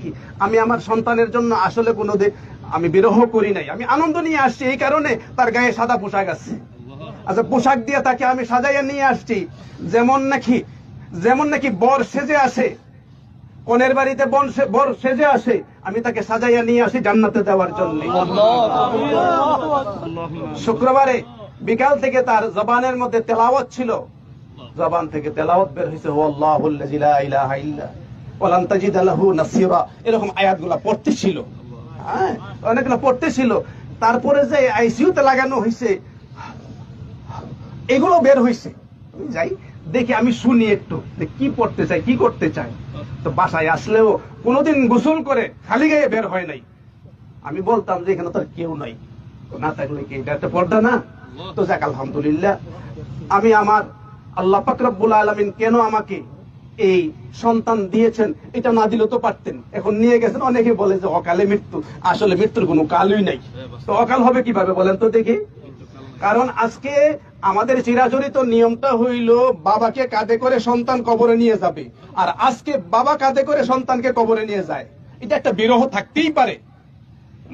কি আমি আমার সন্তানের জন্য আসলে কোনোদিন আমি বিরহ করি নাই, আমি আনন্দ নিয়ে আসছি। এই কারণে তার গায়ে সাদা পোশাক আছে। আচ্ছা, পোশাক দিয়ে তাকে আমি সাজাইয়া নিয়ে আসছি, যেমন নাকি বর সেজে আসে, কনের বাড়িতে বর সেজে আসে, আমি তাকে সাজাইয়া নিয়ে আসি জান্নাতে দেওয়ার জন্য। শুক্রবারে বিকাল থেকে তার জবানের মধ্যে তেলাওয়াত ছিল, জবান থেকে তেলাওয়াত বের হয়েছে, ওয়াল্লাহুল্লাযী লা ইলাহা ইল্লা ওয়ালান তাজিদা লাহু নাসীরা, এরকম আয়াতগুলো পড়তেছিল। হ্যাঁ, অনেকগুলো পড়তেছিল। তারপরে যে আইসিইউতে লাগানো হয়েছে, এগুলো বের হয়েছে। আমি যাই দেখি, আমি শুনি একটু কি পড়তে চাই, কি করতে চাই। তো বাসায় আসলেও কোনোদিন গোসল করে খালি গায়ে বের হয় নাই। আমি বলতাম যে এখানে তো কেউ নাই, না থাকলে কি এটা একটা পর্দা না? তো যাক, আলহামদুলিল্লাহ, আমি আমার আল্লাহ পাক রব্বুল আলামিন কেন আমাকে এই সন্তান দিয়েছেন, এটা না দিলেও তো পারতেন। এখন নিয়ে গেছেন, অনেকে বলে যে অকালে মৃত্যু। আসলে মৃত্যুর কোনো কালই নাই, তো অকাল হবে কিভাবে বলেন তো দেখি? কারণ আজকে আমাদের চিরাচরিত নিয়মটা হইল বাবাকে কাঁধে করে সন্তান কবরে নিয়ে যাবে, আর আজকে বাবা কাঁধে করে সন্তানকে কবরে নিয়ে যায়। এটা একটা বিরহ থাকতেই পারে,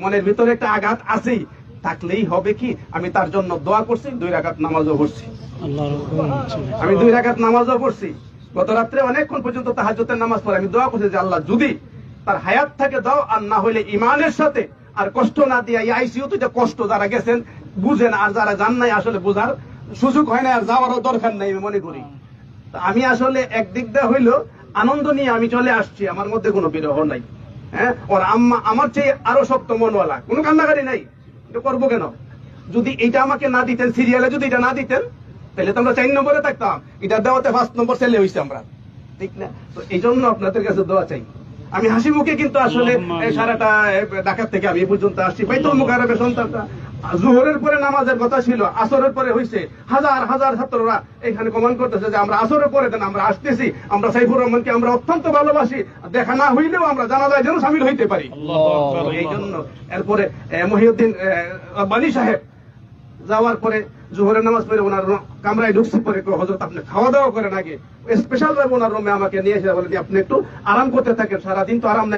মনের ভিতরে একটা আঘাত আছেই, থাকলেই হবে কি, আমি তার জন্য দোয়া করছি, 2 রাকাত নামাজও পড়ছি। আমি 2 রাকাত নামাজও পড়ছি। গত রাত্রে অনেকক্ষণ পর্যন্ত তাহাজ্জুদের নামাজ পড়ে আমি দোয়া করছি যে আল্লাহ যদি তার হায়াত থাকে দাও, আর না হইলে ইমানের সাথে, আর কষ্ট না দিয়া। এই আইসিইউতে যে কষ্ট যারা গেছেন বুঝেন, আর যারা যান নাই আসলে বোঝার সুযোগ হয় না, আর যাওয়ারও দরকার নাই আমি মনে করি। আমি আসলে একদিক দিয়ে হইল আনন্দ নিয়ে আমি চলে আসছি, আমার মধ্যে কোনো বিরহ নাই। হ্যাঁ, ওর আম্মা আমার চেয়ে আরো শক্ত মনওয়ালা, কোনো কান্নাকারি নাই। এটা করবো কেন? যদি এটা আমাকে না দিতেন, সিরিয়ালে যদি এটা না দিতেন, তাহলে তো আমরা 4 নম্বরে থাকতাম। এটা দেওয়াতে 1 নম্বর ছেলে হয়েছে আমরা, ঠিক না? তো এই জন্য আপনাদের কাছে দোয়া চাই। আমি হাসি মুখে কিন্তু আসলে সারাটা ঢাকা থেকে আমি এই পর্যন্ত আসছি। বাইতুল মুকাররমে সন্তানটা জোহরের পরে নামাজের কথা ছিল, আসরের পরে হয়েছে। হাজার হাজার ছাত্ররা এখানে কমেন্ট করতেছে যে আমরা আসরের পরে দেন, আমরা আসতেছি, আমরা সাইফুর রহমানকে আমরা অত্যন্ত ভালোবাসি, দেখা না হইলেও আমরা জানাজায় যেন শামিল হইতে পারি। এই জন্য এরপরে মহিউদ্দিন বানী সাহেব যাওয়ার পরে জোহরের নামাজ পড়ে ওনার কামরায় ঢুকছি, পরে হযরত আপনি খাওয়া দাওয়া করেন আগে, স্পেশাল ভাবে ওনার রুমে আমাকে নিয়ে এসে বলেন আপনি একটু আরাম করতে থাকেন, সারাদিন তো আরাম